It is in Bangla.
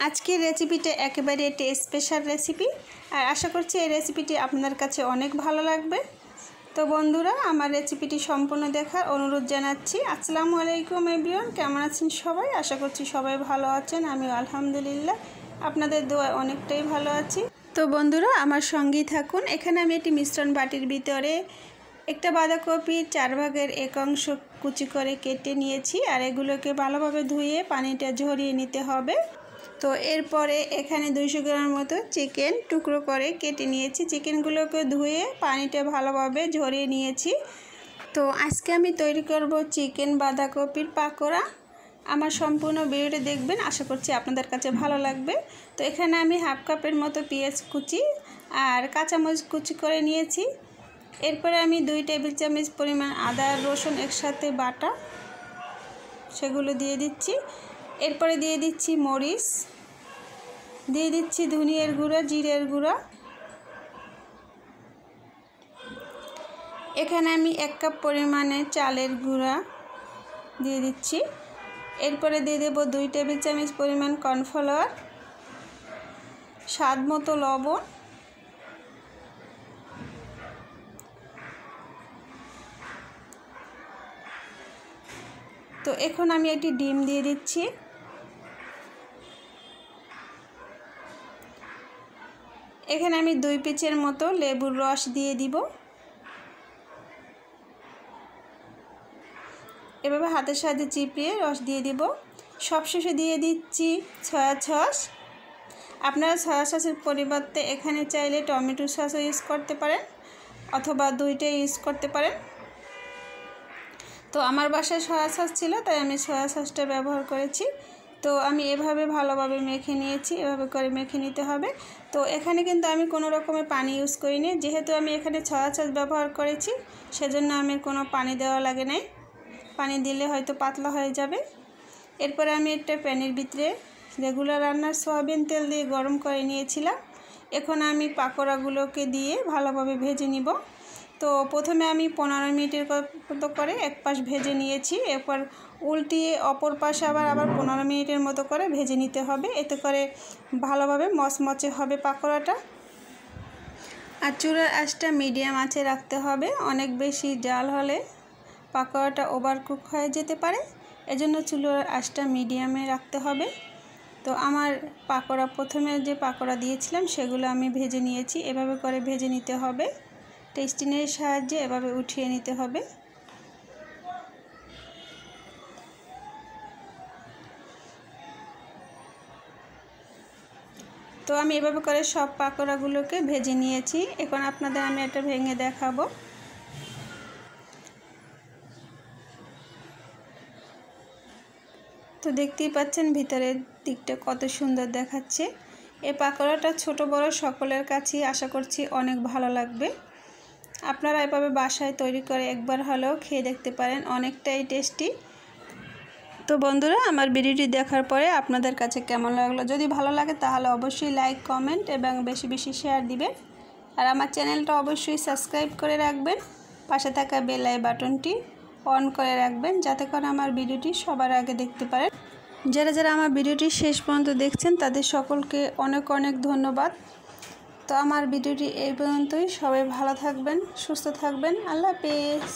আজকের রেসিপিটা একেবারে একটা স্পেশাল রেসিপি আর আশা করছি এই রেসিপিটি আপনাদের কাছে অনেক ভালো লাগবে। তো বন্ধুরা, আমার রেসিপিটি সম্পূর্ণ দেখার অনুরোধ জানাচ্ছি। আসসালামু আলাইকুম এভরিওয়ান, কেমন আছেন সবাই? আশা করছি সবাই ভালো আছেন। আমিও আলহামদুলিল্লাহ আপনাদের দোয়ায় অনেকটাই ভালো আছি। তো বন্ধুরা, আমার সঙ্গেই থাকুন। এখানে আমি একটি মিশ্রণ বাটির ভিতরে একটা বাঁধাকপি 4 ভাগের 1 অংশ কুচি করে কেটে নিয়েছি আর এগুলোকে ভালোভাবে ধুয়ে পানিটা ঝরিয়ে নিতে হবে। তো এরপরে এখানে 200 গ্রামের মতো চিকেন টুকরো করে কেটে নিয়েছি। চিকেনগুলোকে ধুয়ে পানিটা ভালোভাবে ঝরিয়ে নিয়েছি। তো আজকে আমি তৈরি করব চিকেন বাঁধাকপির পাকোড়া। আমার সম্পূর্ণ ভিডিওটি দেখবেন, আশা করছি আপনাদের কাছে ভালো লাগবে। তো এখানে আমি হাফ কাপের মতো পেঁয়াজ কুচি আর কাঁচামরিচ কুচি করে নিয়েছি। এরপরে আমি 2 টেবিল চামচ পরিমাণ আদা রসুন একসাথে বাটা সেগুলো দিয়ে দিচ্ছি। এরপরে দিয়ে দিচ্ছি মরিচ, দিয়ে দিচ্ছি ধনিয়ার গুঁড়া, জিরের গুঁড়া। এখানে আমি 1 কাপ পরিমাণে চালের গুঁড়া দিয়ে দিচ্ছি। এরপরে দিয়ে দেব 2 টেবিল চামচ পরিমাণ কর্নফ্লাওয়ার, স্বাদ মতো লবণ, তো এখন আমি একটি ডিম দিয়ে দিচ্ছি। এখানে আমি 2 পিচের মতো লেবুর রস দিয়ে দিব। এভাবে হাতের সাহায্যে চিপিয়ে রস দিয়ে দিব। সবশেষে দিয়ে দিচ্ছি সয়া সস। আপনারা সয়া সসের পরিবর্তে এখানে চাইলে টমেটো সসও ইউজ করতে পারেন অথবা দুইটাই ইউজ করতে পারেন। তো আমার বাসায় সয়া সস ছিল তাই আমি সয়া সসটা ব্যবহার করেছি। তো আমি এভাবে ভালোভাবে মেখে নিয়েছি, এভাবে করে মেখে নিতে হবে। তো এখানে কিন্তু আমি কোনো রকমের পানি ইউজ করিনি, যেহেতু আমি এখানে সয়া সস ব্যবহার করেছি সেজন্য আমি কোনো পানি দেওয়া লাগে নাই। পানি দিলে হয়তো পাতলা হয়ে যাবে। এরপরে আমি একটা প্যানের ভিতরে রেগুলার রান্নার সয়াবিন তেল দিয়ে গরম করে নিয়েছিলাম। এখন আমি পাকোড়াগুলোকে দিয়ে ভালোভাবে ভেজে নিব। তো প্রথমে আমি 15 মিনিটের মতো করে এক পাশ ভেজে নিয়েছি। এরপর উল্টিয়ে অপর পাশে আবার 15 মিনিটের মতো করে ভেজে নিতে হবে। এতে করে ভালোভাবে মচমচে হবে পাকোড়াটা। আর চুলার আঁচটা মিডিয়াম আঁচে রাখতে হবে। অনেক বেশি জাল হলে পাকোড়াটা ওভারকুক হয়ে যেতে পারে, এজন্য চুলার আঁচটা মিডিয়ামে রাখতে হবে। তো আমার পাকোড়া প্রথমে যে পাকোড়া দিয়েছিলাম সেগুলো আমি ভেজে নিয়েছি। এভাবে করে ভেজে নিতে হবে, টেস্টিনের সাহায্যে এভাবে উঠিয়ে নিতে হবে। তো আমি এভাবে করে সব পাকোড়াগুলোকে ভেজে নিয়েছি। এখন আপনাদের আমি একটা ভেঙে দেখাবো। তো দেখতেই পাচ্ছেন ভিতরের দিকটা কত সুন্দর দেখাচ্ছে। এই পাকোড়াটা ছোট বড় সকলের কাছেই আশা করছি অনেক ভালো লাগবে। আপনারা এভাবে বাসায় তৈরি করে একবার হলেও খেয়ে দেখতে পারেন, অনেকটাই টেস্টি। তো বন্ধুরা, আমার ভিডিওটি দেখার পরে আপনাদের কাছে কেমন লাগলো? যদি ভালো লাগে তাহলে অবশ্যই লাইক কমেন্ট এবং বেশি বেশি শেয়ার দিবেন। আর আমার চ্যানেলটা অবশ্যই সাবস্ক্রাইব করে রাখবেন। পাশে থাকা বেল বাটনটি অন করে রাখবেন যাতে করে আমার ভিডিওটি সবার আগে দেখতে পারেন। যারা যারা আমার ভিডিওটি শেষ পর্যন্ত দেখছেন তাদের সকলকে অনেক অনেক ধন্যবাদ। তো আমার ভিডিওটি এই পর্যন্তই। সবাই ভালো থাকবেন, সুস্থ থাকবেন। আল্লাহ হাফেজ।